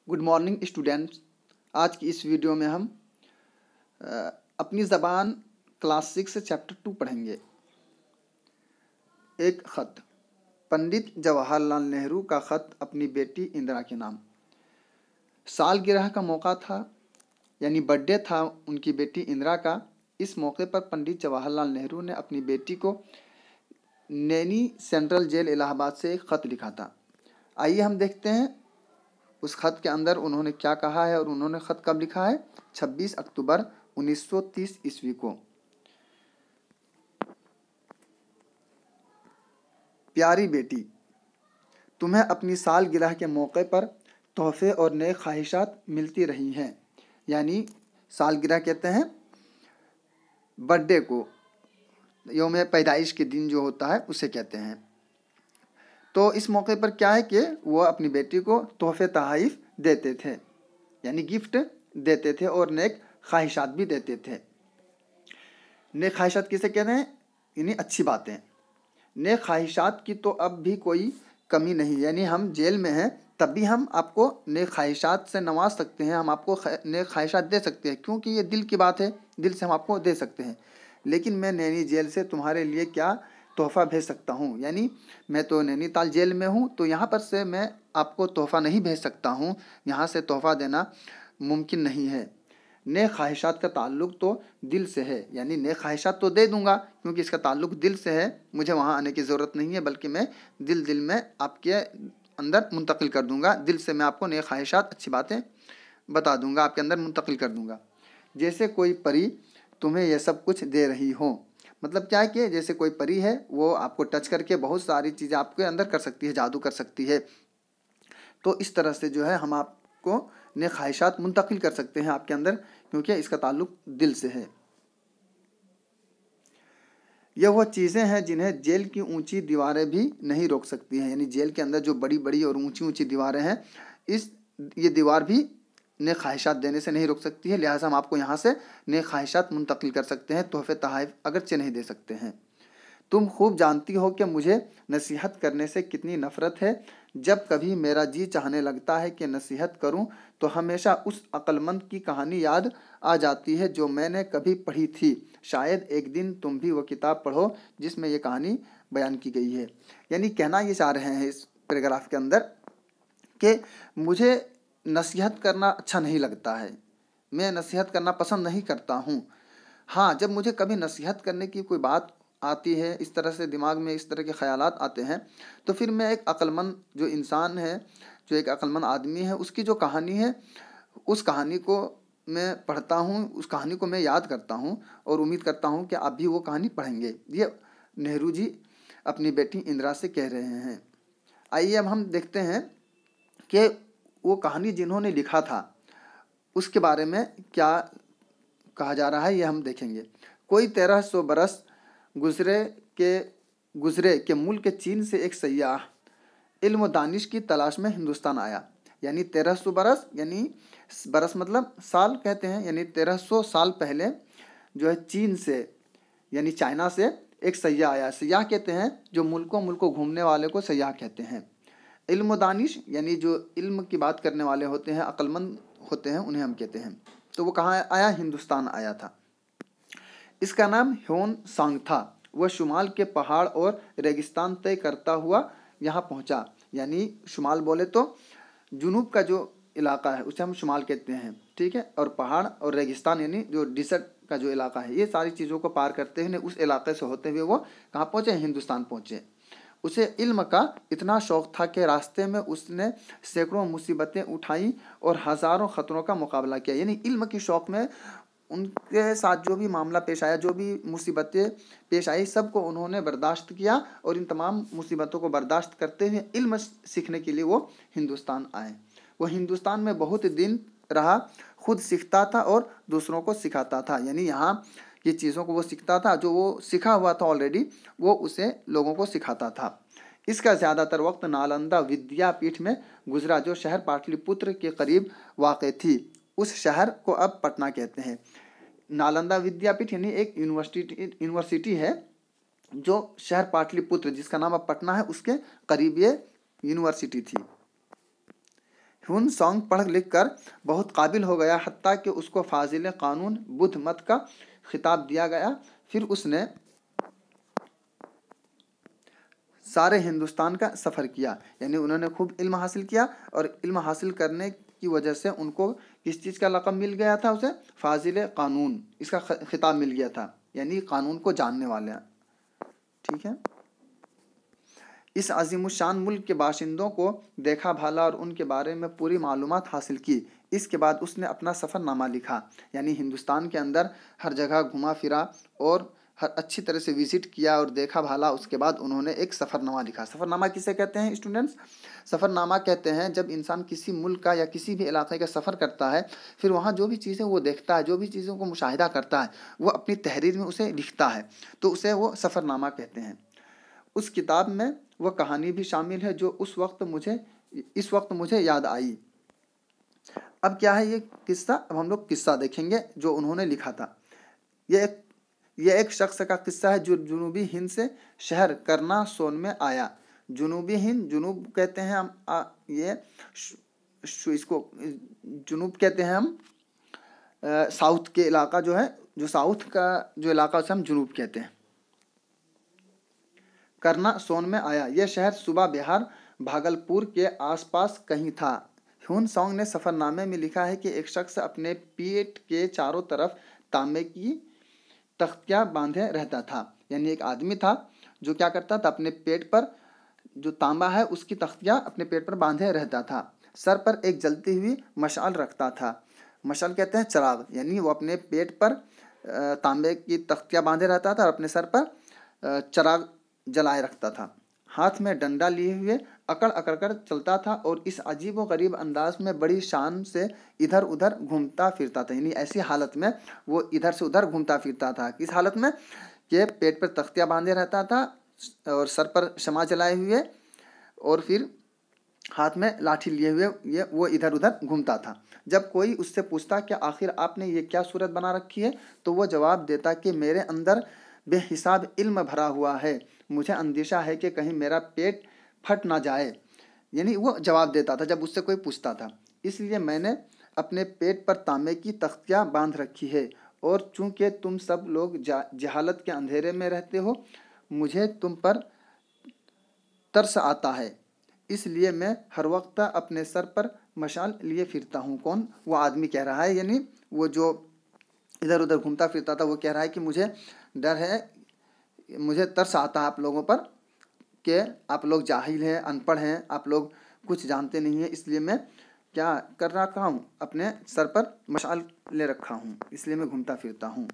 Good morning students. आज की इस वीडियो में हम अपनी ज़बान क्लास 6 चैप्टर 2 पढ़ेंगे। एक ख़त, पंडित जवाहरलाल नेहरू का ख़त अपनी बेटी इंदिरा के नाम। सालगिरह का मौका था, यानी बर्थडे था उनकी बेटी इंदिरा का। इस मौके पर पंडित जवाहरलाल नेहरू ने अपनी बेटी को नैनी सेंट्रल जेल इलाहाबाद से एक ख़त लिखा था। आइए हम देखते हैं उस खत के अंदर उन्होंने क्या कहा है और उन्होंने खत कब लिखा है। 26 अक्टूबर 1930 ईस्वी को। प्यारी बेटी, तुम्हें अपनी सालगिरह के मौके पर तोहफे और नए ख्वाहिशात मिलती रही हैं। यानी सालगिरह कहते हैं बर्थडे को, यौम पैदाइश के दिन जो होता है उसे कहते हैं। तो इस मौके पर क्या है कि वो अपनी बेटी को तोहफे तहाइफ देते थे, यानी गिफ्ट देते थे और नेक ख्वाहिशात भी देते थे। नेक ख्वाहिशात किसे कहते हैं? यानी अच्छी बातें। नेक ख्वाहिशात की तो अब भी कोई कमी नहीं, यानी हम जेल में हैं तब भी हम आपको नेक ख्वाहिशात से नवाज सकते हैं, हम आपको नेक ख्वाहिशात दे सकते हैं, क्योंकि ये दिल की बात है, दिल से हम आपको दे सकते हैं। लेकिन मैं नैनी जेल से तुम्हारे लिए क्या तोहफ़ा भेज सकता हूँ? यानी मैं तो नैनीताल जेल में हूँ, तो यहाँ पर से मैं आपको तोहफ़ा नहीं भेज सकता हूँ, यहाँ से तोहफ़ा देना मुमकिन नहीं है। नेक ख्वाहिशात का ताल्लुक़ तो दिल से है, यानी नेक ख्वाहिशात तो दे दूँगा क्योंकि इसका ताल्लुक़ दिल से है, मुझे वहाँ आने की ज़रूरत नहीं है, बल्कि मैं दिल में आपके अंदर मुंतकिल कर दूँगा। दिल से मैं आपको नेक ख्वाहिशात, अच्छी बातें बता दूँगा, आपके अंदर मुंतकिल कर दूँगा। जैसे कोई परी तुम्हें यह सब कुछ दे रही हो। मतलब क्या है कि जैसे कोई परी है, वो आपको टच करके बहुत सारी चीज़ें आपके अंदर कर सकती है, जादू कर सकती है। तो इस तरह से जो है हम आपको नेक ख्वाहिशात मुंतकिल कर सकते हैं आपके अंदर, क्योंकि इसका ताल्लुक़ दिल से है। यह वो चीज़ें हैं जिन्हें जेल की ऊंची दीवारें भी नहीं रोक सकती हैं। यानी जेल के अंदर जो बड़ी बड़ी और ऊंची ऊंची दीवारें हैं, ये दीवार भी नेक ख्वाहिशात देने से नहीं रोक सकती है। लिहाजा हम आपको यहाँ से नेक ख्वाहिशात मुंतकिल कर सकते हैं, तोहफे तहाइफ अगरचे नहीं दे सकते हैं। तुम खूब जानती हो कि मुझे नसीहत करने से कितनी नफ़रत है। जब कभी मेरा जी चाहने लगता है कि नसीहत करूं, तो हमेशा उस अक्लमंद की कहानी याद आ जाती है जो मैंने कभी पढ़ी थी। शायद एक दिन तुम भी वो किताब पढ़ो जिसमें ये कहानी बयान की गई है। यानी कहना ये चाह रहे हैं इस पैराग्राफ के अंदर कि मुझे नसीहत करना अच्छा नहीं लगता है, मैं नसीहत करना पसंद नहीं करता हूँ। हाँ, जब मुझे कभी नसीहत करने की कोई बात आती है, इस तरह से दिमाग में इस तरह के ख्यालात आते हैं, तो फिर मैं एक अक्लमंद जो इंसान है, जो एक अक्लमंद आदमी है, उसकी जो कहानी है, उस कहानी को मैं पढ़ता हूँ, उस कहानी को मैं याद करता हूँ और उम्मीद करता हूँ कि आप भी वो कहानी पढ़ेंगे। ये नेहरू जी अपनी बेटी इंदिरा से कह रहे हैं। आइए अब हम देखते हैं कि वो कहानी जिन्होंने लिखा था उसके बारे में क्या कहा जा रहा है, ये हम देखेंगे। कोई 1300 बरस गुजरे के मुल्क चीन से एक सयाह इल्म दानिश की तलाश में हिंदुस्तान आया। यानी 1300 बरस, यानी बरस मतलब साल कहते हैं, यानी 1300 साल पहले जो है चीन से, यानी चाइना से एक सयाह आया। सयाह कहते हैं जो मुल्कों घूमने वाले को सयाह कहते हैं। इल्म दानिश यानी जो इल्म की बात करने वाले होते हैं, अक्लमंद होते हैं, उन्हें हम कहते हैं। तो वो कहाँ आया? हिंदुस्तान आया था। इसका नाम ह्योन सांग था। वह शुमाल के पहाड़ और रेगिस्तान तय करता हुआ यहाँ पहुँचा। यानी शुमाल बोले तो जुनूब का जो इलाका है उसे हम शुमाल कहते हैं, ठीक है। और पहाड़ और रेगिस्तान यानी जो डिसर्ट का जो इलाका है, ये सारी चीज़ों को पार करते हुए उस इलाके से होते हुए वो कहाँ पहुँचे? हिंदुस्तान पहुँचे। उसे इल्म का इतना शौक़ था कि रास्ते में उसने सैकड़ों मुसीबतें उठाई और हज़ारों ख़तरों का मुकाबला किया। यानी इल्म के शौक़ में उनके साथ जो भी मामला पेश आया, जो भी मुसीबतें पेश आई, सबको उन्होंने बर्दाश्त किया और इन तमाम मुसीबतों को बर्दाश्त करते हुए इल्म सीखने के लिए वो हिंदुस्तान आए। वो हिंदुस्तान में बहुत दिन रहा, खुद सीखता था और दूसरों को सिखाता था। यानी यहाँ ये चीज़ों को वो सीखता था, जो वो सीखा हुआ था ऑलरेडी, वो उसे लोगों को सिखाता था। इसका ज़्यादातर वक्त नालंदा विद्यापीठ में गुजरा, जो शहर पाटलिपुत्र के करीब वाक़ थी। उस शहर को अब पटना कहते हैं। नालंदा विद्यापीठ यानी एक यूनिवर्सिटी है जो शहर पाटलिपुत्र, जिसका नाम अब पटना है, उसके करीब ये यूनिवर्सिटी थी। ह्यून सॉन्ग पढ़ लिख कर बहुत काबिल हो गया, हत्ता कि उसको फाजिल कानून बुद्ध मत का खिताब दिया गया। फिर उसने सारे हिंदुस्तान का सफ़र किया, यानी उन्होंने खूब इल्म हासिल किया, और इल्म हासिल करने की वजह से उनको किस चीज़ का लक़ब मिल गया था, उसे फाजिल कानून इसका खिताब मिल गया था, यानी कानून को जानने वाले। ठीक है। इस अज़ीमुशान मुल्क के बाशिंदों को देखा भाला और उनके बारे में पूरी मालूमात हासिल की। इसके बाद उसने अपना सफ़रनामा लिखा, यानी हिंदुस्तान के अंदर हर जगह घुमा फिरा और हर अच्छी तरह से विज़िट किया और देखा भाला। उसके बाद उन्होंने एक सफ़रनामा लिखा। सफ़रनामा किसे कहते हैं स्टूडेंट्स? सफ़रनामा कहते हैं जब इंसान किसी मुल्क का या किसी भी इलाके का सफ़र करता है, फिर वहाँ जो भी चीज़ें वो देखता है, जो भी चीज़ों को मुशाहिदा करता है, वो अपनी तहरीर में उसे लिखता है, तो उसे वो सफ़रनामा कहते हैं। उस किताब में वह कहानी भी शामिल है जो इस वक्त मुझे याद आई। अब क्या है ये किस्सा? अब हम लोग किस्सा देखेंगे जो उन्होंने लिखा था। ये एक शख्स का किस्सा है जो जुनूबी हिंद से शहर करना सोन में आया। जुनूबी हिंद, जुनूब कहते हैं हम इसको जुनूब कहते हैं हम साउथ के इलाका जो है, जो साउथ का जो इलाका उसे हम जुनूब कहते हैं। करना सोन में आया। यह शहर सूबा बिहार भागलपुर के आसपास कहीं था। ह्यून सॉन्ग ने सफ़रनामे में लिखा है कि एक शख्स अपने पेट के चारों तरफ तांबे की तख्तियाँ बांधे रहता था, यानी एक आदमी था जो क्या करता था, अपने पेट पर जो तांबा है उसकी तख्तियाँ अपने पेट पर बांधे रहता था। सर पर एक जलती हुई मशाल रखता था। मशाल कहते हैं चिराग, यानी वो अपने पेट पर तांबे की तख्तियाँ बांधे रहता था और अपने सर पर चिराग जलाए रखता था। हाथ में डंडा लिए हुए अकड़ अकड़ कर चलता था और इस अजीब व गरीब अंदाज में बड़ी शान से इधर उधर घूमता फिरता था, यानी ऐसी हालत में वो इधर से उधर घूमता फिरता था। किस हालत में? कि पेट पर तख्तियाँ बांधे रहता था और सर पर शमा जलाए हुए, और फिर हाथ में लाठी लिए हुए वो इधर उधर घूमता था। जब कोई उससे पूछता कि आखिर आपने ये क्या सूरत बना रखी है, तो वो जवाब देता कि मेरे अंदर बेहिसाब इल्म भरा हुआ है, मुझे अंदेशा है कि कहीं मेरा पेट फट ना जाए। यानी वो जवाब देता था जब उससे कोई पूछता था, इसलिए मैंने अपने पेट पर तांबे की तख्तियाँ बांध रखी है, और चूंकि तुम सब लोग जहालत के अंधेरे में रहते हो, मुझे तुम पर तरस आता है, इसलिए मैं हर वक्त अपने सर पर मशाल लिए फिरता हूँ। कौन? वो आदमी कह रहा है, यानी वो जो इधर उधर घूमता फिरता था, वो कह रहा है कि मुझे डर है, मुझे तरस आता है आप लोगों पर कि आप लोग जाहिल हैं, अनपढ़ हैं, आप लोग कुछ जानते नहीं हैं, इसलिए मैं क्या कर रखा हूँ, अपने सर पर मशाल ले रखा हूँ, इसलिए मैं घूमता फिरता हूँ।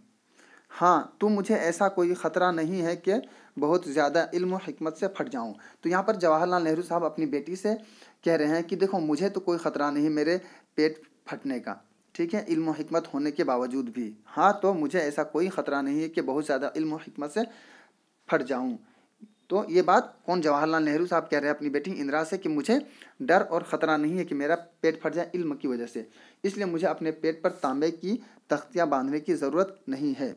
हाँ, तो मुझे ऐसा कोई ख़तरा नहीं है कि बहुत ज़्यादा इल्म और हिकमत से फट जाऊँ। तो यहाँ पर जवाहरलाल नेहरू साहब अपनी बेटी से कह रहे हैं कि देखो मुझे तो कोई ख़तरा नहीं मेरे पेट फटने का, ठीक है, इल्म और हिकमत होने के बावजूद भी। हाँ, तो मुझे ऐसा कोई ख़तरा नहीं है कि बहुत ज़्यादा इल्म और हिकमत से फट जाऊँ। तो ये बात कौन? जवाहरलाल नेहरू साहब कह रहे हैं अपनी बेटी इंदिरा से कि मुझे डर और ख़तरा नहीं है कि मेरा पेट फट जाए इल्म की वजह से, इसलिए मुझे अपने पेट पर तांबे की तख्तियाँ बांधने की ज़रूरत नहीं है,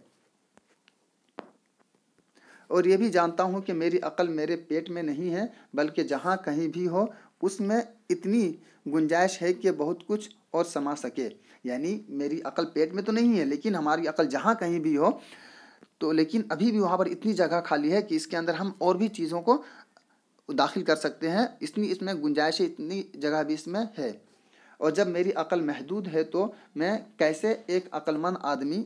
और ये भी जानता हूँ कि मेरी अक्ल मेरे पेट में नहीं है, बल्कि जहाँ कहीं भी हो उसमें इतनी गुंजाइश है कि बहुत कुछ और समा सके। यानी मेरी अक्ल पेट में तो नहीं है, लेकिन हमारी अक्ल जहाँ कहीं भी हो तो, लेकिन अभी भी वहाँ पर इतनी जगह खाली है कि इसके अंदर हम और भी चीज़ों को दाखिल कर सकते हैं, इतनी इसमें गुंजाइश है, इतनी जगह भी इसमें है। और जब मेरी अक्ल महदूद है तो मैं कैसे एक अक्लमंद आदमी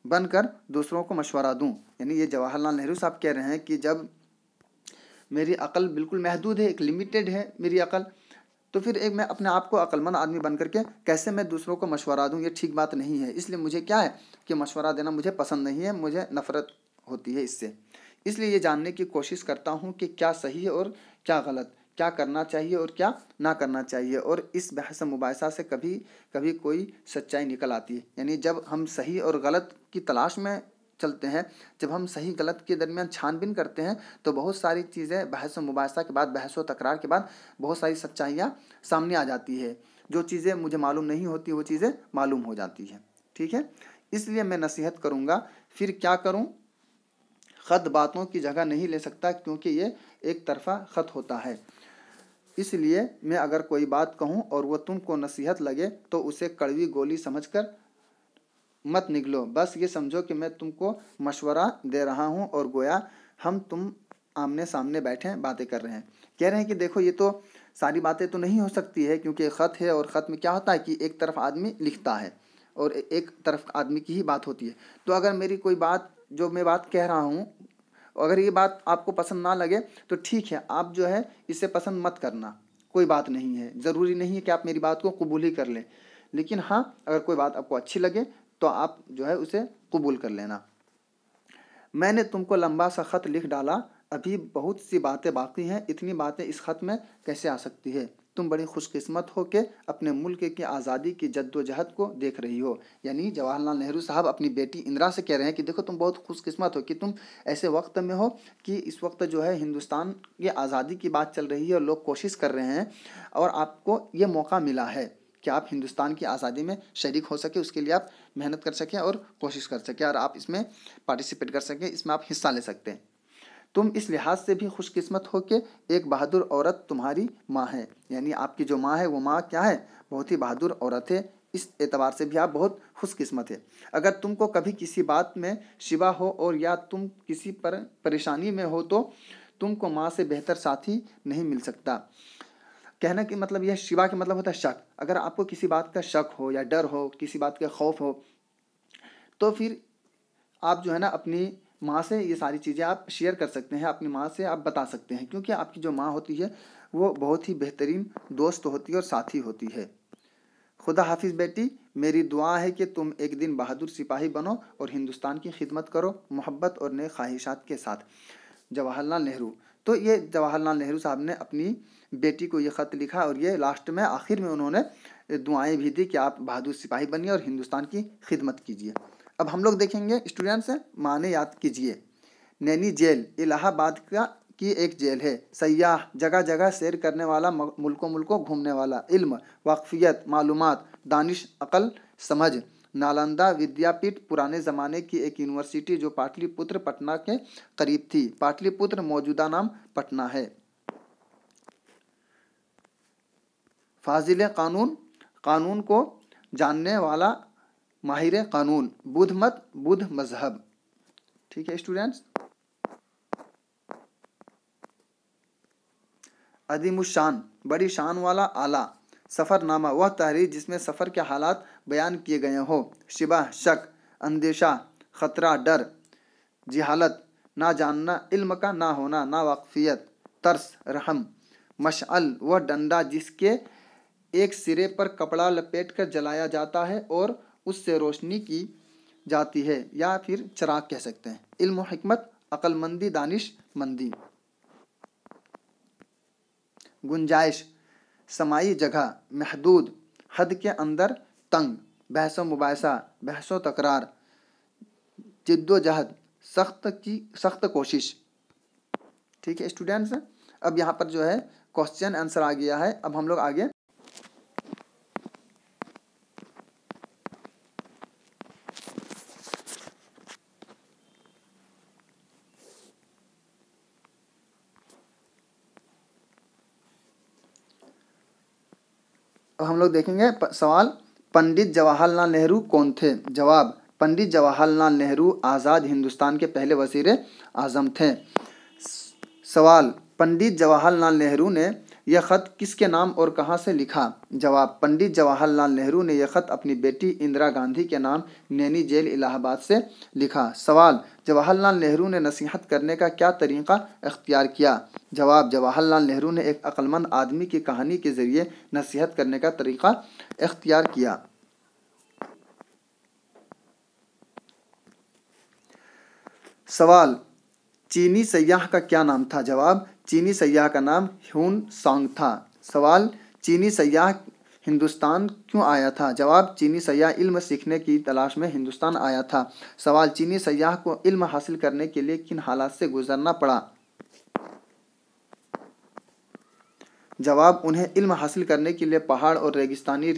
बनकर दूसरों को मशवरा दूं। यानी ये जवाहरलाल नेहरू साहब कह रहे हैं कि जब मेरी अक्ल बिल्कुल महदूद है, एक लिमिटेड है मेरी अक्ल, तो फिर एक मैं अपने आप को अक्लमंद आदमी बन करके कैसे मैं दूसरों को मशवरा दूं, ये ठीक बात नहीं है। इसलिए मुझे क्या है कि मशवरा देना मुझे पसंद नहीं है, मुझे नफ़रत होती है इससे। इसलिए ये जानने की कोशिश करता हूँ कि क्या सही है और क्या गलत, क्या करना चाहिए और क्या ना करना चाहिए, और इस बहस मुबाहिसा से कभी कभी कोई सच्चाई निकल आती है। यानी जब हम सही और गलत की तलाश में चलते हैं, जब हम सही गलत के दरमियान छानबीन करते हैं, तो बहुत सारी चीज़ें बहस मुबाहिसा के बाद, बहस व तकरार के बाद बहुत सारी सच्चाइयाँ सामने आ जाती है। जो चीज़ें मुझे मालूम नहीं होती वो चीज़ें मालूम हो जाती हैं। ठीक है, इसलिए मैं नसीहत करूँगा, फिर क्या करूँ, ख़त बातों की जगह नहीं ले सकता, क्योंकि ये एक तरफ़ा ख़त होता है। इसलिए मैं अगर कोई बात कहूँ और वो तुमको नसीहत लगे तो उसे कड़वी गोली समझकर मत निकलो। बस ये समझो कि मैं तुमको मशवरा दे रहा हूँ और गोया हम तुम आमने सामने बैठे बातें कर रहे हैं। कह रहे हैं कि देखो ये तो सारी बातें तो नहीं हो सकती है, क्योंकि ख़त है और ख़त में क्या होता है कि एक तरफ आदमी लिखता है और एक तरफ आदमी की ही बात होती है। तो अगर मेरी कोई बात जो मैं बात कह रहा हूँ, अगर ये बात आपको पसंद ना लगे तो ठीक है, आप जो है इसे पसंद मत करना, कोई बात नहीं है। ज़रूरी नहीं है कि आप मेरी बात को कबूल ही कर लें, लेकिन हाँ अगर कोई बात आपको अच्छी लगे तो आप जो है उसे कबूल कर लेना। मैंने तुमको लंबा सा ख़त लिख डाला, अभी बहुत सी बातें बाकी हैं, इतनी बातें इस ख़त में कैसे आ सकती है। तुम बड़ी खुशकिस्मत हो के अपने मुल्क की आज़ादी की जद्दोजहद को देख रही हो। यानी जवाहरलाल नेहरू साहब अपनी बेटी इंदिरा से कह रहे हैं कि देखो तुम बहुत खुशकिस्मत हो कि तुम ऐसे वक्त में हो कि इस वक्त जो है हिंदुस्तान की आज़ादी की बात चल रही है और लोग कोशिश कर रहे हैं और आपको ये मौका मिला है कि आप हिंदुस्तान की आज़ादी में शरीक हो सके, उसके लिए आप मेहनत कर सकें और कोशिश कर सकें और आप इसमें पार्टिसिपेट कर सकें, इसमें आप हिस्सा ले सकते हैं। तुम इस लिहाज से भी खुशकिस्मत हो कि एक बहादुर औरत तुम्हारी माँ है। यानी आपकी जो माँ है वो माँ क्या है, बहुत ही बहादुर औरत है। इस एतबार से भी आप बहुत खुशकिस्मत है। अगर तुमको कभी किसी बात में शिबा हो और या तुम किसी पर परेशानी में हो तो तुमको माँ से बेहतर साथी नहीं मिल सकता। कहने की मतलब यह शिबा के मतलब होता है शक। अगर आपको किसी बात का शक हो या डर हो, किसी बात का खौफ हो, तो फिर आप जो है ना अपनी माँ से ये सारी चीज़ें आप शेयर कर सकते हैं, अपनी माँ से आप बता सकते हैं, क्योंकि आपकी जो माँ होती है वो बहुत ही बेहतरीन दोस्त होती है और साथी होती है। खुदा हाफिज़ बेटी, मेरी दुआ है कि तुम एक दिन बहादुर सिपाही बनो और हिंदुस्तान की खिदमत करो मोहब्बत और नए ख्वाहिशात के साथ। जवाहरलाल नेहरू। तो ये जवाहरलाल नेहरू साहब ने अपनी बेटी को ये ख़त लिखा और ये लास्ट में आखिर में उन्होंने दुआएं भी दी कि आप बहादुर सिपाही बनिए और हिंदुस्तान की खिदमत कीजिए। अब हम लोग देखेंगे स्टूडेंट्स, माने याद कीजिए। नैनी जेल इलाहाबाद की एक जेल है। सयाह जगह जगह सैर करने वाला, मुल्कों मुल्कों घूमने वाला, इल्म वाकफियत मालूमात दानिश अकल समझ। नालंदा विद्यापीठ पुराने ज़माने की एक यूनिवर्सिटी जो पाटलिपुत्र पटना के करीब थी। पाटलिपुत्र मौजूदा नाम पटना है। फाजिल कानून कानून को जानने वाला, माहिर कानून। बुद्ध मत बुद्ध मजहब। ठीक है स्टूडेंट्स। अदीमुशान बड़ी शान वाला, आला। सफ़रनामा वह तहरीर जिसमें सफ़र के हालात बयान किए गए हो। शिबा शक, अंदेशा ख़तरा डर। जिहालत ना जानना, इल्म का ना होना, ना वाकफियत। तरस रहम। मशअल वह डंडा जिसके एक सिरे पर कपड़ा लपेट कर जलाया जाता है और उससे रोशनी की जाती है, या फिर चिराग कह सकते हैं। इल्म हिकमत अक्लमंदी दानिशमंदी। गुंजाइश समाई जगह, महदूद हद के अंदर, तंग। बहसो मुबासा बहसो तकरार। जिद्दोजहद सख्त कोशिश। ठीक है स्टूडेंट्स। अब यहाँ पर जो है क्वेश्चन आंसर आ गया है। अब हम लोग आगे देखेंगे सवाल। पंडित जवाहरलाल नेहरू कौन थे? जवाब, पंडित जवाहरलाल नेहरू आज़ाद हिंदुस्तान के पहले वज़ीर आज़म थे। सवाल, पंडित जवाहरलाल नेहरू ने यह ख़त किसके नाम और कहाँ से लिखा? जवाब, पंडित जवाहरलाल नेहरू ने यह ख़त अपनी बेटी इंदिरा गांधी के नाम नैनी जेल इलाहाबाद से लिखा। सवाल, जवाहरलाल नेहरू ने नसीहत करने का क्या तरीक़ा इख्तियार किया? जवाब, जवाहरलाल नेहरू ने एक अक्लमंद आदमी की कहानी के ज़रिए नसीहत करने का तरीक़ा इख्तियार किया। सवाल, चीनी सयाह का क्या नाम था? जवाब, चीनी सयाह का नाम ह्यून सांग था। सवाल, चीनी सयाह हिंदुस्तान क्यों आया था? जवाब, चीनी सयाह इल्म सीखने की तलाश में हिंदुस्तान आया था। सवाल, चीनी सयाह को इल्म हासिल करने के लिए किन हालात से गुजरना पड़ा? जवाब, उन्हें इल्म हासिल करने के लिए पहाड़ और रेगिस्तानी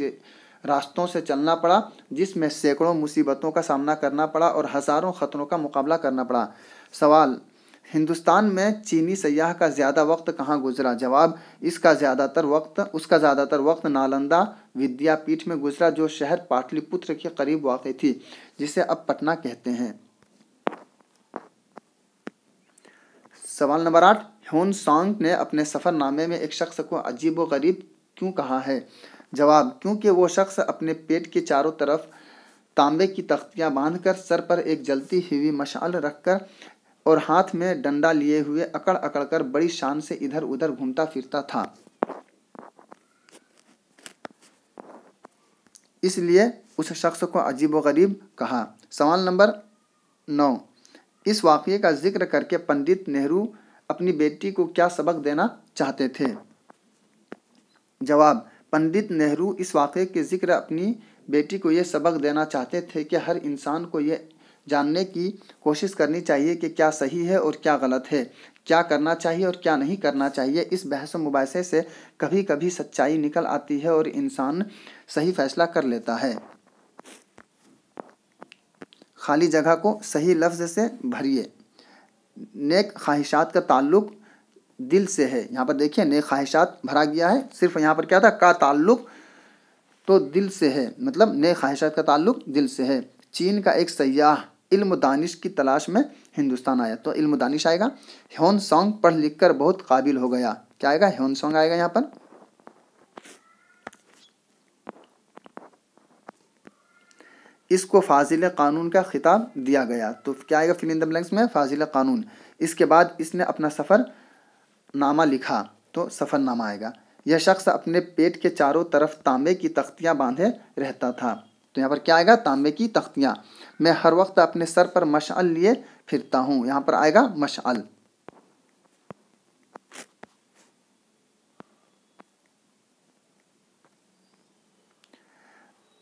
रास्तों से चलना पड़ा, जिसमें सैकड़ों मुसीबतों का सामना करना पड़ा और हज़ारों ख़तरों का मुकाबला करना पड़ा। सवाल, हिंदुस्तान में चीनी सयाह का ज़्यादा वक्त कहाँ गुजरा? जवाब, उसका ज़्यादातर वक्त नालंदा विद्यापीठ में गुजरा, जो शहर पाटलिपुत्र के करीब वाक़ थी, जिसे अब पटना कहते हैं। सवाल नंबर 8, ह्योन सांग ने अपने सफ़रनामे में एक शख्स को अजीब व गरीब क्यों कहा है? जवाब, क्योंकि वो शख्स अपने पेट के चारों तरफ तांबे की तख्तियाँ बांधकर, सर पर एक जलती हुई मशाल रखकर और हाथ में डंडा लिए हुए अकड़ अकड़ कर बड़ी शान से इधर उधर घूमता फिरता था, इसलिए उस शख्स को अजीब व गरीब कहा। सवाल नंबर 9, इस वाक़ये का जिक्र करके पंडित नेहरू अपनी बेटी को क्या सबक देना चाहते थे? जवाब, पंडित नेहरू इस वाक़ये के जिक्र अपनी बेटी को ये सबक देना चाहते थे कि हर इंसान को ये जानने की कोशिश करनी चाहिए कि क्या सही है और क्या गलत है, क्या करना चाहिए और क्या नहीं करना चाहिए। इस बहस मुबाहिसे से कभी कभी सच्चाई निकल आती है और इंसान सही फैसला कर लेता है। खाली जगह को सही लफ्ज़ से भरिए। नेक ख्वाहिशात का ताल्लुक दिल से है। यहाँ पर देखिए नेक ख्वाहिशात भरा गया है, सिर्फ यहाँ पर क्या था, का ताल्लुक, तो दिल से है, मतलब नेक ख्वाहिशात का ताल्लुक दिल से है। चीन का एक सयाह इल्म दानिश की तलाश में हिंदुस्तान आया, तो इल्म दानिश आएगा। ह्योन सांग पढ़ लिख कर बहुत काबिल हो गया, क्या आएगा, ह्योन सांग आएगा यहाँ पर। इसको फाजिल कानून का खिताब दिया गया, तो क्या आएगा फिल इन द ब्लैंक्स में, फाजिल कानून। इसके बाद इसने अपना सफ़रनामा लिखा, तो सफ़रनामा आएगा। यह शख्स अपने पेट के चारों तरफ तांबे की तख्तियाँ बांधे रहता था, तो यहाँ पर क्या आएगा, तांबे की तख्तियाँ। मैं हर वक्त अपने सर पर मशाल लिए फिरता हूँ, यहाँ पर आएगा मशाल।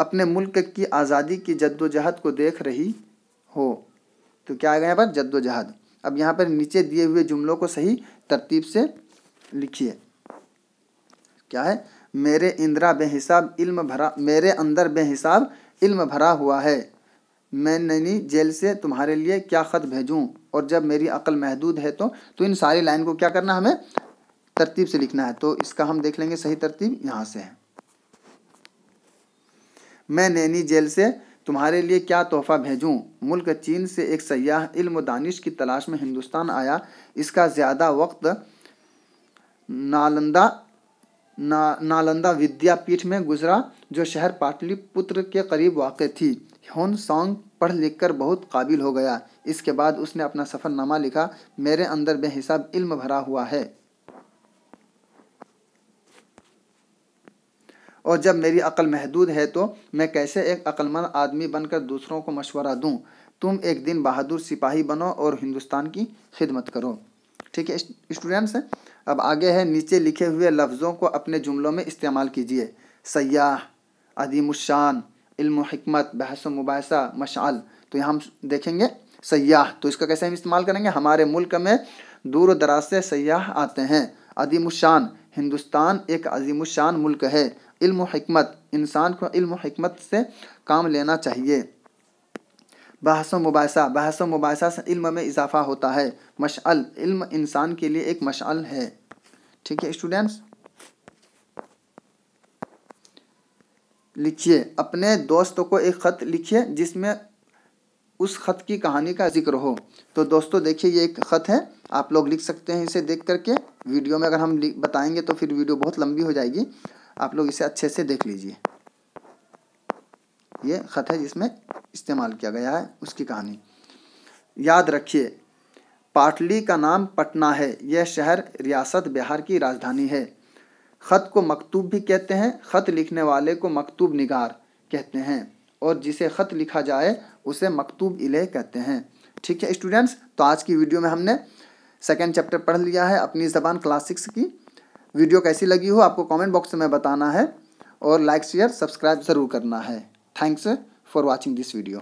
अपने मुल्क की आज़ादी की जद्दोजहद को देख रही हो, तो क्या आएगा यहाँ पर, जद्दोजहद। अब यहाँ पर नीचे दिए हुए जुमलों को सही तरतीब से लिखिए। क्या है, मेरे अंदर बेहिसाब इल्म भरा हुआ है, मैं नैनी जेल से तुम्हारे लिए क्या ख़त भेजूं, और जब मेरी अक्ल महदूद है तो इन सारी लाइन को क्या करना, हमें तरतीब से लिखना है। तो इसका हम देख लेंगे सही तरतीब यहाँ से है। मैं नैनी जेल से तुम्हारे लिए क्या तोहफ़ा भेजूं, मुल्क चीन से एक सयाह इल्म दानिश की तलाश में हिंदुस्तान आया, इसका ज़्यादा वक्त नालंदा विद्यापीठ में गुजरा, जो शहर पाटलिपुत्र के करीब वाक़ थी। ह्योन सांग पढ़ लिख कर बहुत काबिल हो गया, इसके बाद उसने अपना सफ़रनामा लिखा। मेरे अंदर बेहिसाब इल्म भरा हुआ है, और जब मेरी अक्ल महदूद है तो मैं कैसे एक अक्लमंद आदमी बनकर दूसरों को मशवरा दूं। तुम एक दिन बहादुर सिपाही बनो और हिंदुस्तान की खिदमत करो। ठीक है स्टूडेंट्स, अब आगे है, नीचे लिखे हुए लफ्ज़ों को अपने जुमलों में इस्तेमाल कीजिए। सयाह, अदीमुशान, इल्म हिकमत, बहस मुबाहिसा, मशाल। तो यहाँ हम देखेंगे सयाह, तो इसका कैसे हम इस्तेमाल करेंगे, हमारे मुल्क में दूर दराज से सयाह आते हैं। अदीमुशान, हिंदुस्तान एक अजीमुशान मुल्क है। इल्म हिकमत, इंसान को इल्म हिकमत से काम लेना चाहिए। बहस मुबाहिसा से इल्म में इजाफा होता है। मशाल, इल्म इंसान के लिए एक मशाल है। ठीक है स्टूडेंट्स, लिखिए, अपने दोस्तों को एक ख़त लिखिए जिसमें उस ख़त की कहानी का जिक्र हो। तो दोस्तों देखिए ये एक ख़त है, आप लोग लिख सकते हैं इसे देख करके। वीडियो में अगर हम बताएंगे तो फिर वीडियो बहुत लंबी हो जाएगी, आप लोग इसे अच्छे से देख लीजिए। ये ख़त है जिसमें इस्तेमाल किया गया है उसकी कहानी। याद रखिए, पाटली का नाम पटना है, यह शहर रियासत बिहार की राजधानी है। ख़त को मकतूब भी कहते हैं, ख़त लिखने वाले को मकतूब निगार कहते हैं, और जिसे ख़त लिखा जाए उसे मकतूब इलेह कहते हैं। ठीक है स्टूडेंट्स, तो आज की वीडियो में हमने सेकेंड चैप्टर पढ़ लिया है अपनी ज़बान क्लास 6 की। वीडियो कैसी लगी हो आपको कमेंट बॉक्स में बताना है, और लाइक शेयर सब्सक्राइब ज़रूर करना है। Thanks for watching this video.